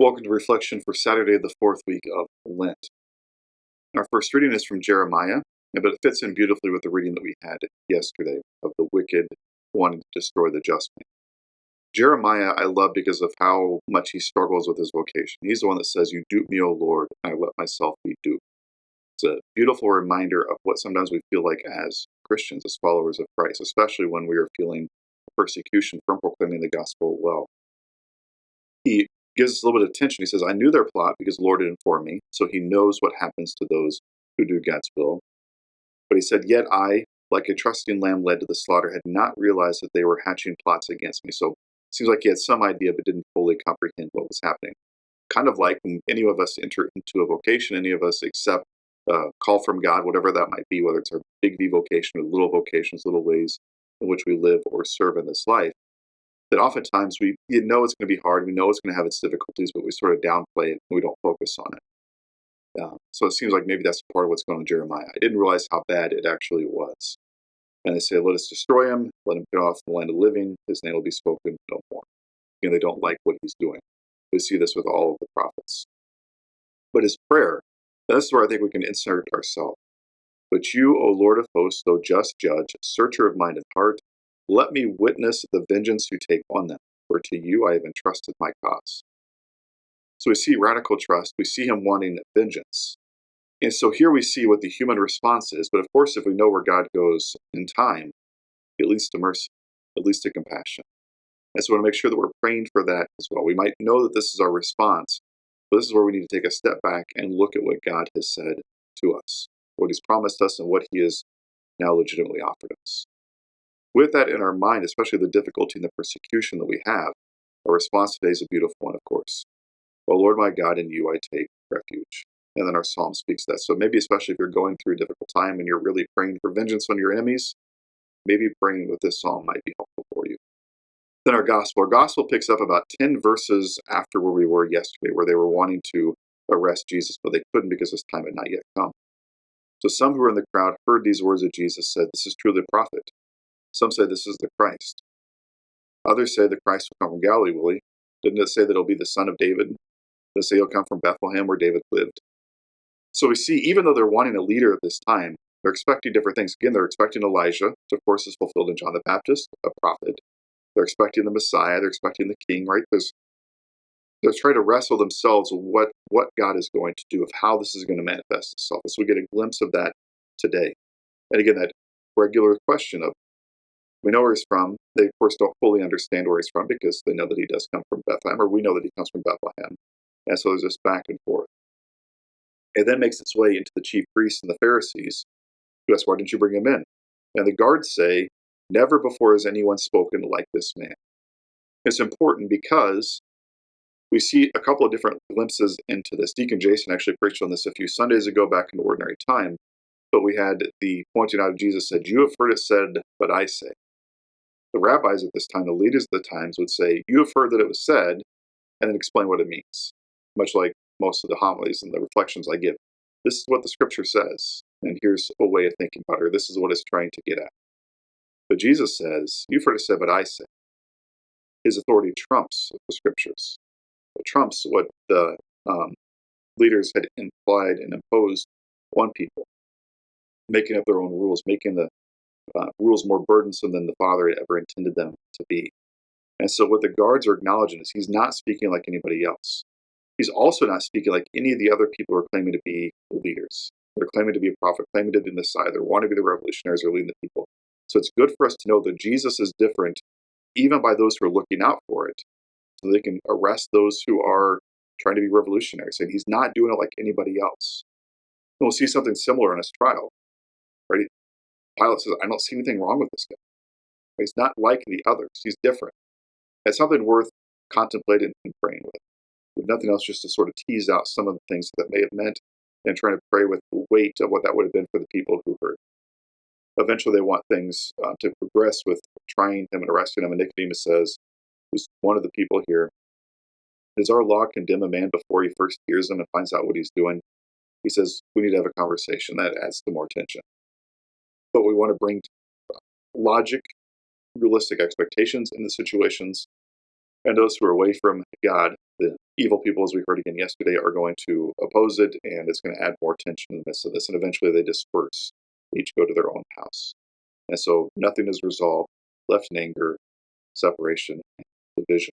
Welcome to Reflection for Saturday, the fourth week of Lent. Our first reading is from Jeremiah, but it fits in beautifully with the reading that we had yesterday of the wicked wanting to destroy the just man. Jeremiah I love because of how much he struggles with his vocation. He's the one that says, "You dupe me, O Lord, and I let myself be duped." It's a beautiful reminder of what sometimes we feel like as Christians, as followers of Christ, especially when we are feeling persecution from proclaiming the gospel well. He gives us a little bit of tension. He says, "I knew their plot because the Lord had informed me," so he knows what happens to those who do God's will. But he said, "Yet I, like a trusting lamb led to the slaughter, had not realized that they were hatching plots against me." So it seems like he had some idea, but didn't fully comprehend what was happening. Kind of like when any of us enter into a vocation, any of us accept a call from God, whatever that might be, whether it's our big V vocation or little vocations, little ways in which we live or serve in this life, that oftentimes you know it's going to be hard, we know it's going to have its difficulties, but we sort of downplay it and we don't focus on it. So it seems like maybe that's part of what's going on with Jeremiah. I didn't realize how bad it actually was. And they say, "Let us destroy him, let him get off the land of living, his name will be spoken no more." They don't like what he's doing. We see this with all of the prophets. But his prayer, and this is where I think we can insert ourselves. "But you, O Lord of hosts, O just judge, searcher of mind and heart, let me witness the vengeance you take on them, for to you I have entrusted my cause." So we see radical trust. We see him wanting vengeance. And so here we see what the human response is. But of course, if we know where God goes in time, it leads to mercy, it leads to compassion. And so we want to make sure that we're praying for that as well. We might know that this is our response, but this is where we need to take a step back and look at what God has said to us, what he's promised us, and what he has now legitimately offered us. With that in our mind, especially the difficulty and the persecution that we have, our response today is a beautiful one, of course. "O Lord my God, in you I take refuge." And then our psalm speaks that. So maybe especially if you're going through a difficult time and you're really praying for vengeance on your enemies, maybe praying with this psalm might be helpful for you. Then our gospel picks up about 10 verses after where we were yesterday, where they were wanting to arrest Jesus, but they couldn't because his time had not yet come. "So some who were in the crowd heard these words of Jesus, said, 'This is truly a prophet.' Some say this is the Christ. Others say the Christ will come from Galilee, will he? Didn't it say that he'll be the son of David? Didn't it say he'll come from Bethlehem where David lived?" So we see, even though they're wanting a leader at this time, they're expecting different things. Again, they're expecting Elijah, which of course is fulfilled in John the Baptist, a prophet. They're expecting the Messiah. They're expecting the King, right? They're trying to wrestle themselves with what God is going to do, of how this is going to manifest itself. So we get a glimpse of that today. And again, that regular question of, we know where he's from. They, of course, don't fully understand where he's from because they know that he does come from Bethlehem, or we know that he comes from Bethlehem. And so there's this back and forth. It then makes its way into the chief priests and the Pharisees, who ask, "Why didn't you bring him in?" And the guards say, "Never before has anyone spoken like this man." It's important because we see a couple of different glimpses into this. Deacon Jason actually preached on this a few Sundays ago back in ordinary time, but we had the pointing out of Jesus said, "You have heard it said, but I say." The rabbis at this time, the leaders of the times, would say, "You have heard that it was said," and then explain what it means. Much like most of the homilies and the reflections I give. This is what the scripture says, and here's a way of thinking about it, or this is what it's trying to get at. But Jesus says, "You've heard it said, but I say." His authority trumps the scriptures. It trumps what the leaders had implied and imposed on people, making up their own rules, making the rules more burdensome than the Father had ever intended them to be. And so what the guards are acknowledging is he's not speaking like anybody else. He's also not speaking like any of the other people who are claiming to be leaders. They're claiming to be a prophet, claiming to be the Messiah. They want to be the revolutionaries who are leading the people. So it's good for us to know that Jesus is different, even by those who are looking out for it, so they can arrest those who are trying to be revolutionaries. And he's not doing it like anybody else. And we'll see something similar in his trial. Right? Pilate says, "I don't see anything wrong with this guy. He's not like the others. He's different." It's something worth contemplating and praying with. If nothing else, just to sort of tease out some of the things that may have meant and trying to pray with the weight of what that would have been for the people who heard. Eventually, they want things to progress with trying him and arresting him. And Nicodemus says, who's one of the people here, "Does our law condemn a man before he first hears him and finds out what he's doing?" He says, we need to have a conversation. That adds to more tension. But we want to bring logic, realistic expectations in the situations, And those who are away from God, the evil people, as we heard again yesterday, are going to oppose it, and it's going to add more tension in the midst of this. And eventually they disperse, each go to their own house. And so nothing is resolved, left in anger, separation, and division.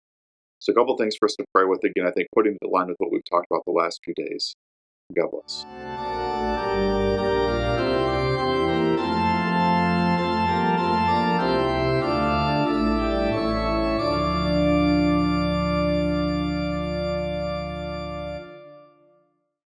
So a couple things for us to pray with again, I think putting it in line with what we've talked about the last few days. God bless.